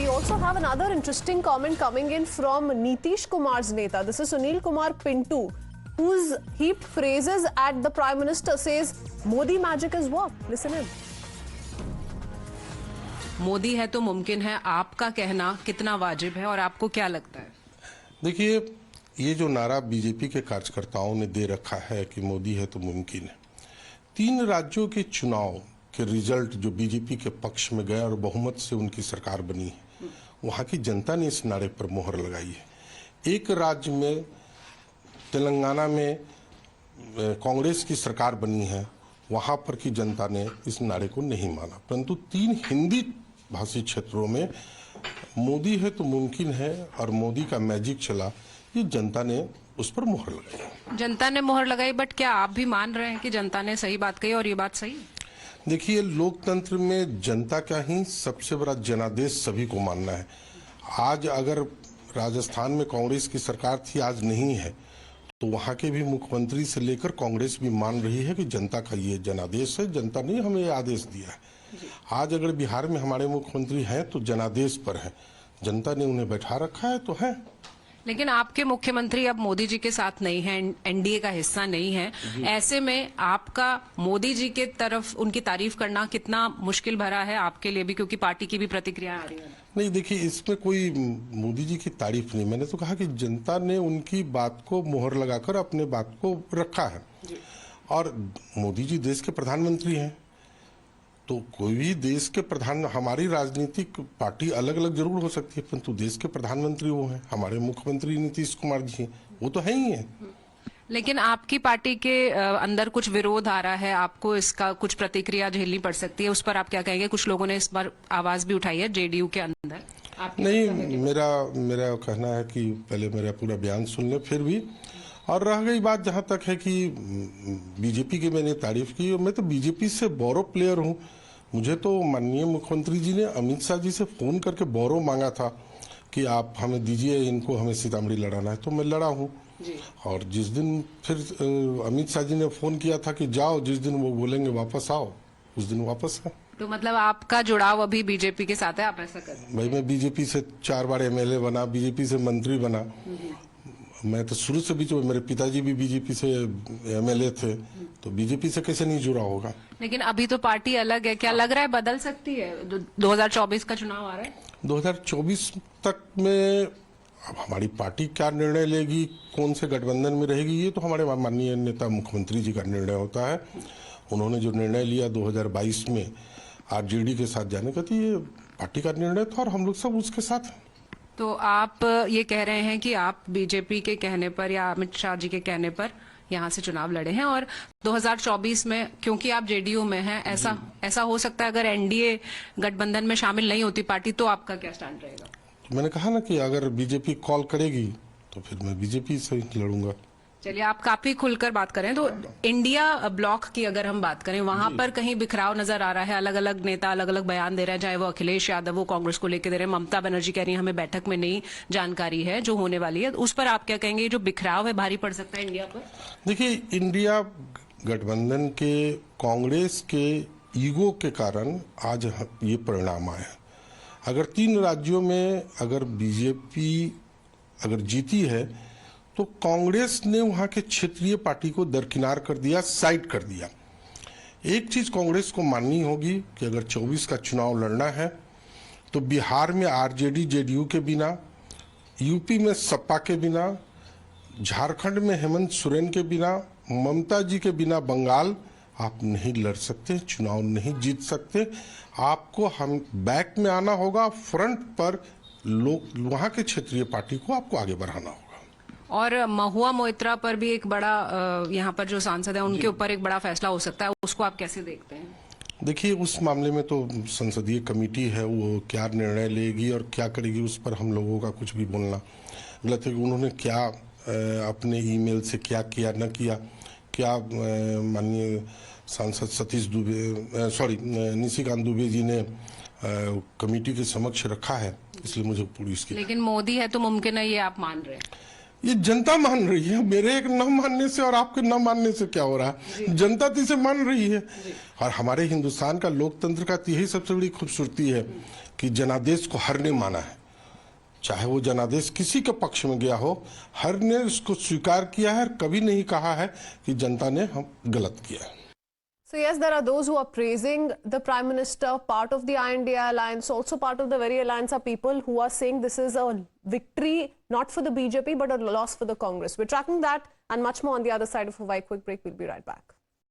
we also have another interesting comment coming in from Nitish Kumar's neta. This is Sunil Kumar Pintu, whose heaped phrases at the Prime Minister says, Modi magic has worked. Listen in. Modi है तो मुमकिन है, आपका कहना कितना वाजिब है और आपको क्या लगता है? देखिए, ये जो नारा बीजेपी के कार्यकर्ताओं ने दे रखा है कि मोदी है तो मुमकिन है, 3 राज्यों के चुनाव के रिजल्ट जो बीजेपी के पक्ष में गए और बहुमत से उनकी सरकार बनी है, वहाँ की जनता ने इस नारे पर मोहर लगाई है। एक राज्य में तेलंगाना में कांग्रेस की सरकार बनी है, वहाँ पर की जनता ने इस नारे को नहीं माना, परंतु 3 हिंदी भाषी क्षेत्रों में मोदी है तो मुमकिन है और मोदी का मैजिक चला, ये जनता ने उस पर मोहर लगाई। जनता ने मोहर लगाई, बट क्या आप भी मान रहे हैं कि जनता ने सही बात कही और ये बात सही है? देखिए, लोकतंत्र में जनता का ही सबसे बड़ा जनादेश सभी को मानना है। आज अगर राजस्थान में कांग्रेस की सरकार थी, आज नहीं है, तो वहाँ के भी मुख्यमंत्री से लेकर कांग्रेस भी मान रही है कि जनता का ये जनादेश है, जनता ने हमें ये आदेश दिया है। आज अगर बिहार में हमारे मुख्यमंत्री हैं तो जनादेश पर है, जनता ने उन्हें बैठा रखा है तो है। लेकिन आपके मुख्यमंत्री अब मोदी जी के साथ नहीं है, एनडीए का हिस्सा नहीं है, ऐसे में आपका मोदी जी के तरफ उनकी तारीफ करना कितना मुश्किल भरा है आपके लिए भी, क्योंकि पार्टी की भी प्रतिक्रिया आ रही है? नहीं, देखिए, इसमें कोई मोदी जी की तारीफ नहीं, मैंने तो कहा कि जनता ने उनकी बात को मोहर लगाकर अपने बात को रखा है। और मोदी जी देश के प्रधानमंत्री हैं, तो कोई भी देश के प्रधान, हमारी राजनीतिक पार्टी अलग अलग जरूर हो सकती है, परंतु देश के प्रधानमंत्री वो हैं, हमारे मुख्यमंत्री नीतीश कुमार जी हैं, वो तो है ही है। लेकिन आपकी पार्टी के अंदर कुछ विरोध आ रहा है, आपको इसका कुछ प्रतिक्रिया झेलनी पड़ सकती है, उस पर आप क्या कहेंगे? कुछ लोगों ने इस बार आवाज भी उठाई है जेडीयू के अंदर। नहीं, मेरा कहना है कि पहले मेरा पूरा बयान सुन ले फिर भी। और रह गई बात जहां तक है कि बीजेपी की मैंने तारीफ की, मैं तो बीजेपी से बोरो प्लेयर हूं। मुझे तो माननीय मुख्यमंत्री जी ने अमित शाह जी से फोन करके बोरो मांगा था कि आप हमें दीजिए, इनको हमें सीतामढ़ी लड़ाना है, तो मैं लड़ा हूं। और जिस दिन फिर अमित शाह जी ने फोन किया था कि जाओ, जिस दिन वो बोलेंगे वापस आओ, उस दिन वापस है। तो मतलब आपका जुड़ाव अभी बीजेपी के साथ है, आप ऐसा कर रहे हैं? भाई, मैं बीजेपी से 4 बार एमएलए बना, बीजेपी से मंत्री बना। मैं तो शुरू से बीच में, मेरे पिताजी भी बीजेपी से एमएलए थे, तो बीजेपी से कैसे नहीं जुड़ा होगा। लेकिन अभी तो पार्टी अलग है, क्या लग रहा है बदल सकती है? 2024 का चुनाव आ रहा है, 2024 तक में अब हमारी पार्टी क्या निर्णय लेगी, कौन से गठबंधन में रहेगी, ये तो हमारे माननीय नेता मुख्यमंत्री जी का निर्णय होता है। उन्होंने जो निर्णय लिया 2022 में आरजेडी के साथ जाने का, तो ये पार्टी का निर्णय था और हम लोग सब उसके साथ हैं। तो आप ये कह रहे हैं कि आप बीजेपी के कहने पर या अमित शाह जी के कहने पर यहाँ से चुनाव लड़े हैं, और 2024 में क्योंकि आप जेडीयू में हैं, ऐसा हो सकता है अगर एनडीए गठबंधन में शामिल नहीं होती पार्टी, तो आपका क्या स्टैंड रहेगा? तो मैंने कहा ना कि अगर बीजेपी कॉल करेगी तो फिर मैं बीजेपी से लड़ूंगा। चलिए, आप काफी खुलकर बात करें। तो इंडिया ब्लॉक की अगर हम बात करें, वहां पर कहीं बिखराव नजर आ रहा है, अलग अलग नेता अलग अलग बयान दे रहे हैं, चाहे वो अखिलेश यादव वो कांग्रेस को लेकर दे रहे हैं, ममता बनर्जी कह रही है हमें बैठक में नई जानकारी है जो होने वाली है, उस पर आप क्या कहेंगे? जो बिखराव है भारी पड़ सकता है इंडिया पर? देखिए, इंडिया गठबंधन के कांग्रेस के ईगो के कारण आज ये परिणाम आया। अगर 3 राज्यों में अगर बीजेपी अगर जीती है तो कांग्रेस ने वहां के क्षेत्रीय पार्टी को दरकिनार कर दिया, साइड कर दिया। एक चीज कांग्रेस को माननी होगी कि अगर 24 का चुनाव लड़ना है तो बिहार में आरजेडी जेडीयू के बिना, यूपी में सपा के बिना, झारखंड में हेमंत सोरेन के बिना, ममता जी के बिना बंगाल आप नहीं लड़ सकते, चुनाव नहीं जीत सकते। आपको हम बैक में आना होगा, फ्रंट पर लोग वहां के क्षेत्रीय पार्टी को आपको आगे बढ़ाना होगा। और महुआ मोइत्रा पर भी एक बड़ा यहाँ पर जो सांसद है उनके ऊपर एक बड़ा फैसला हो सकता है, उसको आप कैसे देखते हैं? देखिए, उस मामले में तो संसदीय कमेटी है, वो क्या निर्णय लेगी और क्या करेगी, उस पर हम लोगों का कुछ भी बोलना गलत है। उन्होंने क्या अपने ईमेल से क्या किया न किया, क्या माननीय सांसद सतीश दुबे निशिकांत दुबे जी ने कमेटी के समक्ष रखा है, इसलिए मुझे पूरी इसकी। लेकिन मोदी है तो मुमकिन है, ये आप मान रहे हैं? ये जनता मान रही है। मेरे एक न मानने से और आपके न मानने से क्या हो रहा है, जनता तो इसे मान रही है। और हमारे हिंदुस्तान का लोकतंत्र का यही सबसे बड़ी खूबसूरती है कि जनादेश को हर ने माना है, चाहे वो जनादेश किसी के पक्ष में गया हो, हर ने उसको स्वीकार किया है और कभी नहीं कहा है कि जनता ने हम गलत किया है। So yes, there are those who are praising the Prime Minister, part of the INDA alliance, also part of the very alliance are people who are saying this is a victory not for the BJP but a loss for the Congress. We're tracking that and much more on the other side of a very quick break. We'll be right back.